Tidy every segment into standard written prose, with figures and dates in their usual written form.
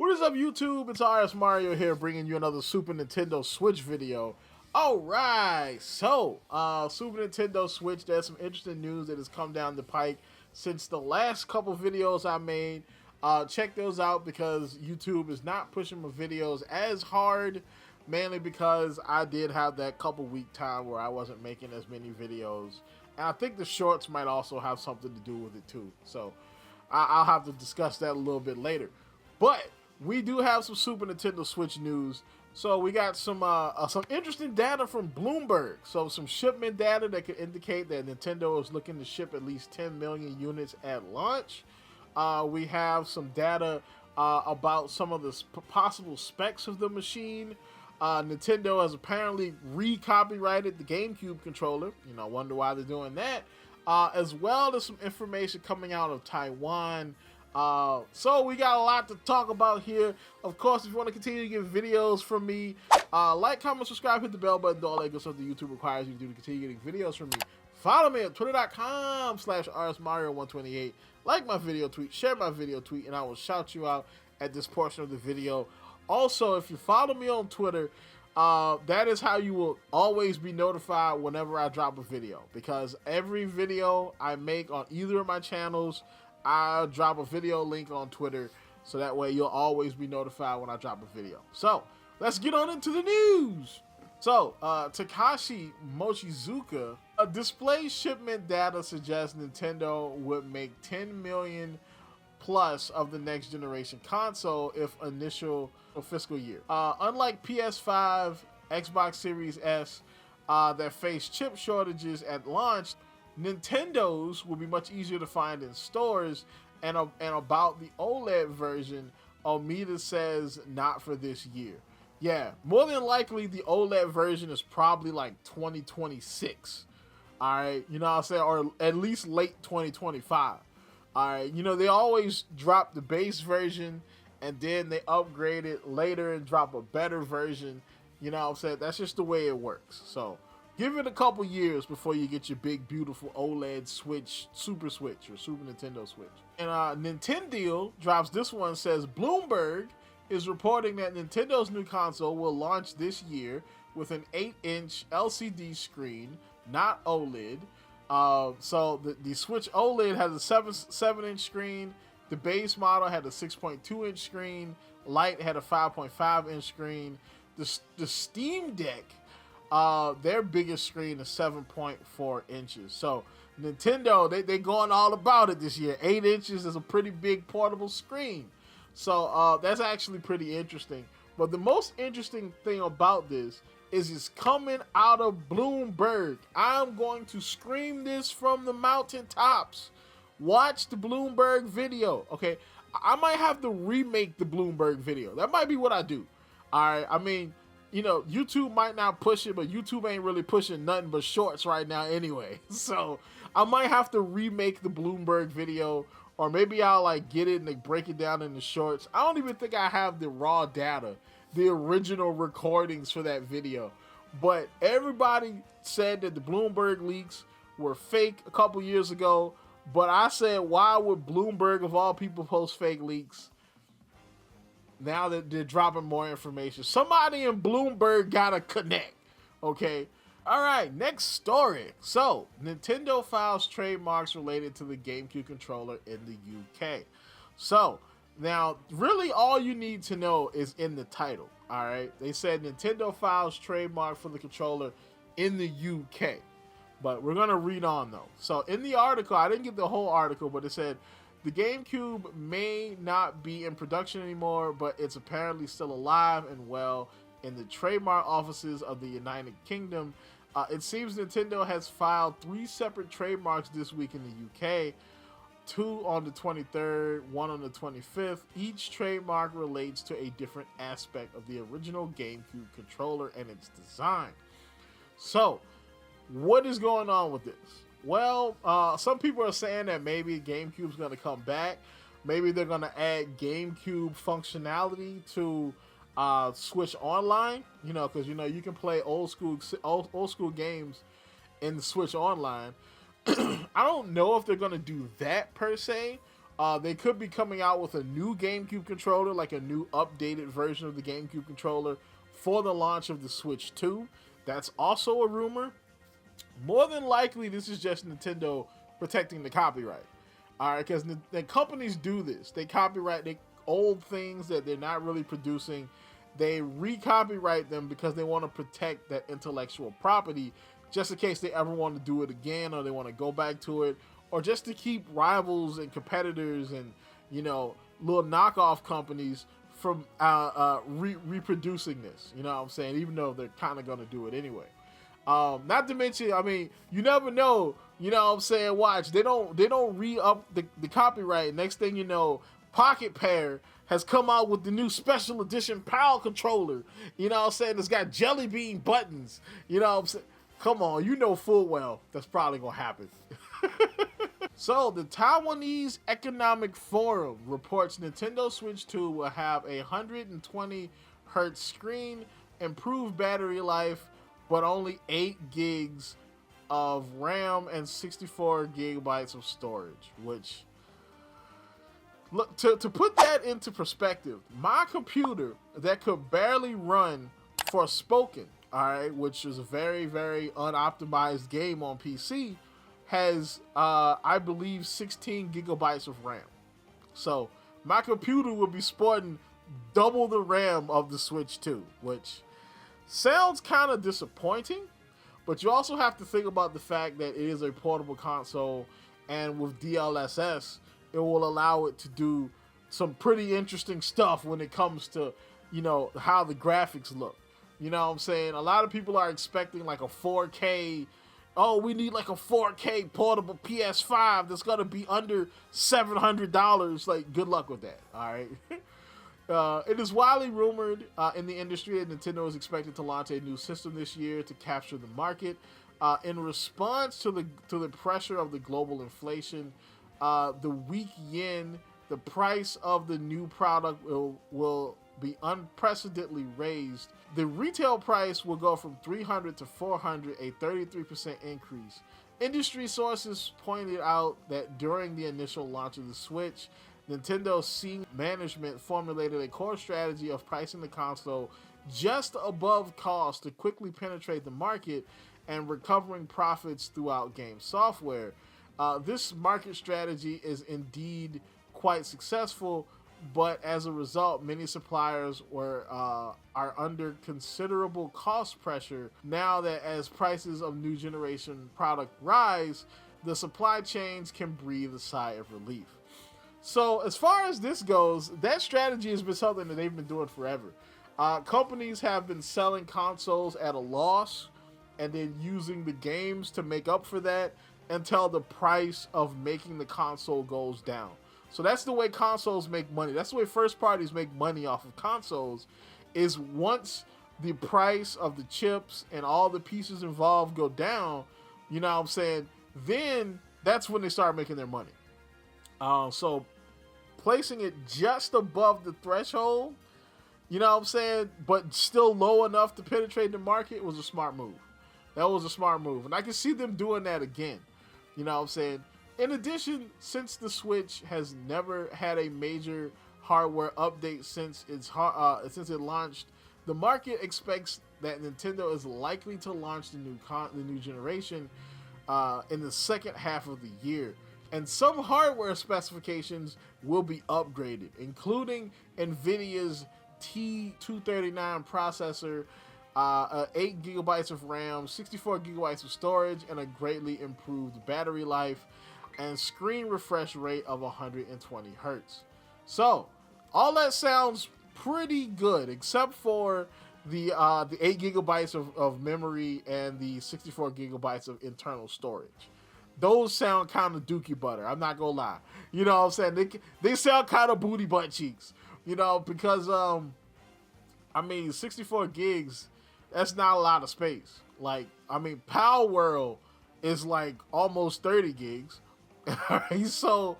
What is up, YouTube? It's RSMario here, bringing you another Super Nintendo Switch video. Alright, so, Super Nintendo Switch, there's some interesting news that has come down the pike since the last couple videos I made. Check those out because YouTube is not pushing my videos as hard, mainly because I did have that couple week time where I wasn't making as many videos. And I think the shorts might also have something to do with it too. So, I'll have to discuss that a little bit later. But we do have some Super Nintendo Switch news. So we got some interesting data from Bloomberg. So some shipment data that could indicate that Nintendo is looking to ship at least 10 million units at launch. We have some data about some of the possible specs of the machine. Nintendo has apparently re-copyrighted the Gamecube controller. You know, wonder why they're doing that. As well as some information coming out of Taiwan. So we got a lot to talk about here. Of course, if you want to continue to get videos from me, like, comment, subscribe, hit the bell button, do all that good stuff that YouTube requires you to do to continue getting videos from me. Follow me at twitter.com/RSMario128. Like my video tweet, share my video tweet, and I will shout you out at this portion of the video. Also, if you follow me on Twitter, that is how you will always be notified whenever I drop a video, because every video I make on either of my channels, I'll drop a video link on Twitter, so that way you'll always be notified when I drop a video. So, let's get on into the news. So, Takashi Mochizuka, display shipment data suggests Nintendo would make 10 million plus of the next generation console if initial fiscal year. Unlike PS5, Xbox Series S that face chip shortages at launch, Nintendo's will be much easier to find in stores, and about the OLED version, Omida says not for this year. Yeah, more than likely the OLED version is probably like 2026. Alright, you know what I'm saying? Or at least late 2025. Alright, you know, they always drop the base version and then they upgrade it later and drop a better version. You know what I'm saying? That's just the way it works. So, give it a couple years before you get your big, beautiful OLED Switch, Super Switch, or Super Nintendo Switch. And Nintendo drops this one, says Bloomberg is reporting that Nintendo's new console will launch this year with an 8-inch LCD screen, not OLED. So the Switch OLED has a 7-inch screen. The base model had a 6.2-inch screen. Lite had a 5.5-inch screen. The Steam Deck, their biggest screen is 7.4 inches. So Nintendo, they going all about it this year. 8 inches is a pretty big portable screen. So that's actually pretty interesting. But the most interesting thing about this is it's coming out of Bloomberg. I'm going to scream this from the mountaintops. Watch the Bloomberg video. Okay, I might have to remake the Bloomberg video. That might be what I do. All right, I mean, you know, YouTube might not push it, but YouTube ain't really pushing nothing but shorts right now anyway. So I might have to remake the Bloomberg video, or maybe I'll like get it and like break it down into shorts. I don't even think I have the raw data, the original recordings for that video. But everybody said that the Bloomberg leaks were fake a couple years ago. But I said, why would Bloomberg of all people post fake leaks? Now that they're dropping more information, somebody in Bloomberg gotta connect. Okay. All right, next story. So, Nintendo files trademarks related to the Gamecube controller in the UK. So, now, really all you need to know is in the title, all right? They said Nintendo files trademark for the controller in the UK. But we're going to read on, though. So, in the article, I didn't get the whole article, but it said, the GameCube may not be in production anymore, but it's apparently still alive and well in the trademark offices of the United Kingdom. It seems Nintendo has filed 3 separate trademarks this week in the UK, 2 on the 23rd, 1 on the 25th. Each trademark relates to a different aspect of the original GameCube controller and its design. So, what is going on with this? Well, some people are saying that maybe GameCube's going to come back. Maybe they're going to add GameCube functionality to Switch Online, you know, because, you know, you can play old school games in the Switch Online. I don't know if they're going to do that per se, They could be coming out with a new GameCube controller, like a new updated version of the GameCube controller for the launch of the Switch 2. That's also a rumor. More than likely, this is just Nintendo protecting the copyright. All right, because the companies do this. They copyright old things that they're not really producing. They re-copyright them because they want to protect that intellectual property, just in case they ever want to do it again, or they want to go back to it, or just to keep rivals and competitors and, you know, little knockoff companies from reproducing this. You know what I'm saying? Even though they're kind of going to do it anyway. Not to mention, I mean, you never know. You know what I'm saying? Watch, they don't re-up the copyright. Next thing you know, Pocket Pair has come out with the new special edition PAL controller. You know what I'm saying? It's got jelly bean buttons. You know what I'm saying? Come on, you know full well that's probably gonna happen. So, the Taiwanese Economic Forum reports Nintendo Switch 2 will have a 120 Hz screen, improved battery life, but only 8 gigs of RAM and 64 gigabytes of storage, which, look, to put that into perspective, my computer that could barely run Forspoken, all right, which is a very, very unoptimized game on PC, has, I believe, 16 gigabytes of RAM. So my computer will be sporting double the RAM of the Switch 2, which sounds kind of disappointing, but you also have to think about the fact that it is a portable console, and with DLSS, it will allow it to do some pretty interesting stuff when it comes to, you know, how the graphics look. You know what I'm saying? A lot of people are expecting like a 4K, oh, we need like a 4K portable PS5 that's going to be under $700. Like, good luck with that, all right? It is widely rumored in the industry that Nintendo is expected to launch a new system this year to capture the market. In response to the pressure of the global inflation, the weak yen, the price of the new product will be unprecedentedly raised. The retail price will go from $300 to $400, a 33% increase. Industry sources pointed out that during the initial launch of the Switch, Nintendo's senior management formulated a core strategy of pricing the console just above cost to quickly penetrate the market and recovering profits throughout game software. This market strategy is indeed quite successful, but as a result, many suppliers are under considerable cost pressure now that as prices of new generation product rise, the supply chains can breathe a sigh of relief. So as far as this goes, that strategy has been something that they've been doing forever. Companies have been selling consoles at a loss and then using the games to make up for that until the price of making the console goes down. So that's the way consoles make money. That's the way first parties make money off of consoles, is once the price of the chips and all the pieces involved go down, you know what I'm saying, then that's when they start making their money. So placing it just above the threshold, you know what I'm saying, but still low enough to penetrate the market was a smart move. That was a smart move. And I can see them doing that again. You know what I'm saying? In addition, since the Switch has never had a major hardware update since it launched, the market expects that Nintendo is likely to launch the new generation in the second half of the year. And some hardware specifications will be upgraded, including NVIDIA's T239 processor, 8 gigabytes of RAM, 64 gigabytes of storage, and a greatly improved battery life and screen refresh rate of 120 hertz. So, all that sounds pretty good, except for the 8 gigabytes of memory and the 64 gigabytes of internal storage. Those sound kind of dookie butter, I'm not gonna lie. You know what I'm saying? They sound kind of booty butt cheeks, you know, because, 64 gigs, that's not a lot of space. Like, Power World is like almost 30 gigs. Alright, so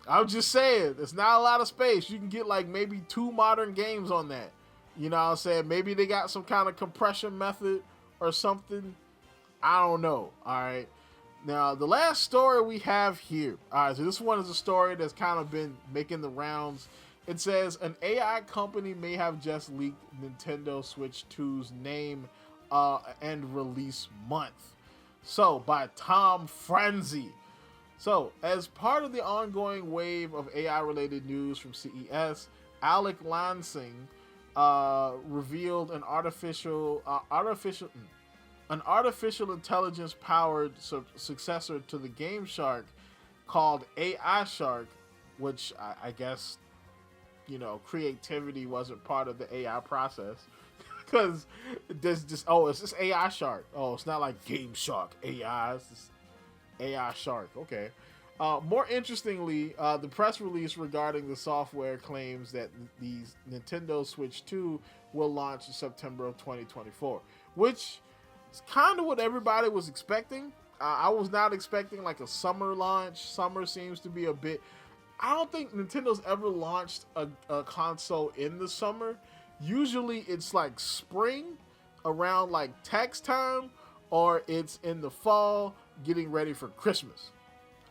I'm just saying, it's not a lot of space. You can get like maybe 2 modern games on that. You know what I'm saying? Maybe they got some kind of compression method or something. I don't know. Alright. Now, the last story we have here. All right, so this one is a story that's kind of been making the rounds. It says an AI company may have just leaked Nintendo Switch 2's name and release month. So, by Tom Frenzy. So, as part of the ongoing wave of AI-related news from CES, Alec Lansing revealed an artificial intelligence powered successor to the Gameshark called AI Shark, which I guess, creativity wasn't part of the AI process. Because it's just AI Shark. Oh, it's not like Game Shark AI. It's just AI Shark. Okay. More interestingly, the press release regarding the software claims that the Nintendo Switch 2 will launch in September of 2024, which is kind of what everybody was expecting. I was not expecting like a summer launch. Summer seems to be a bit... I don't think Nintendo's ever launched a console in the summer. Usually it's like spring around like tax time, or it's in the fall getting ready for Christmas.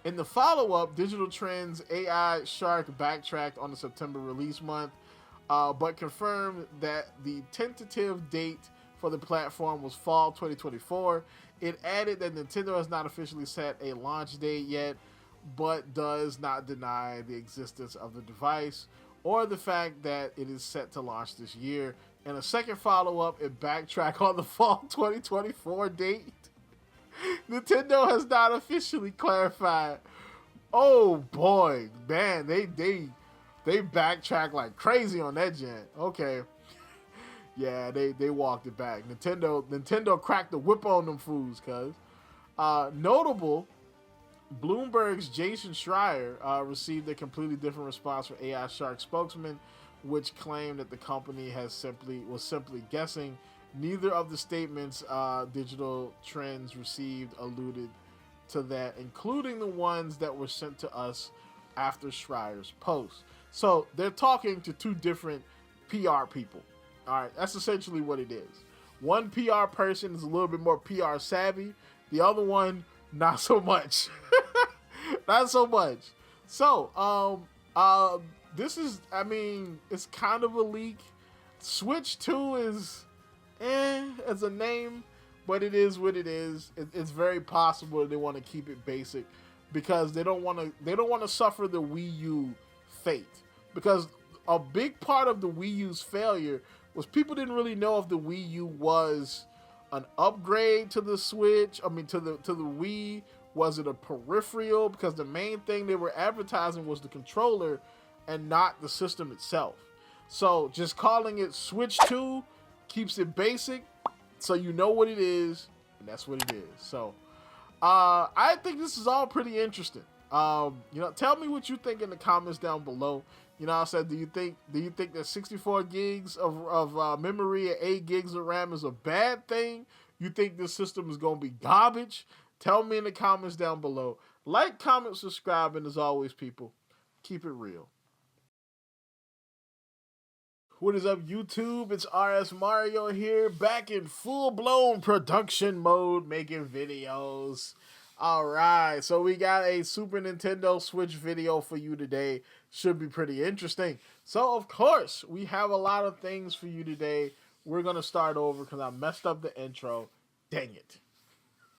In the follow-up, Digital Trends AI Shark backtracked on the September release month, but confirmed that the tentative date for the platform was fall 2024. It added that Nintendo has not officially set a launch date yet, but does not deny the existence of the device or the fact that it is set to launch this year. In a second follow-up, it backtracked on the fall 2024 date. Nintendo has not officially clarified. Oh boy, man, they backtrack like crazy on that gen. Okay. Yeah, they walked it back. Nintendo cracked the whip on them fools, cuz. Notable, Bloomberg's Jason Schreier received a completely different response from AI Shark spokesman, which claimed that the company was simply guessing. Neither of the statements Digital Trends received alluded to that, including the ones that were sent to us after Schreier's post. So they're talking to two different PR people. All right, that's essentially what it is. One PR person is a little bit more PR savvy. The other one, not so much. Not so much. So, this is, it's kind of a leak. Switch 2 is as a name, but it is what it is. It's very possible they want to keep it basic because they don't want to suffer the Wii U fate. Because a big part of the Wii U's failure was people didn't really know if the Wii U was an upgrade to the Switch. To the Wii. Was it a peripheral? Because the main thing they were advertising was the controller and not the system itself. So just calling it Switch 2 keeps it basic, so you know what it is, and that's what it is. So I think this is all pretty interesting. Tell me what you think in the comments down below. I said, do you think that 64 gigs of memory and 8 gigs of RAM is a bad thing? You think this system is going to be garbage? Tell me in the comments down below. Like, comment, subscribe, and as always, people, keep it real. What is up, YouTube? It's RSMario here, back in full-blown production mode, making videos. Alright, so we got a Super Nintendo Switch video for you today. Should be pretty interesting. So, of course, we have a lot of things for you today. We're going to start over because I messed up the intro. Dang it.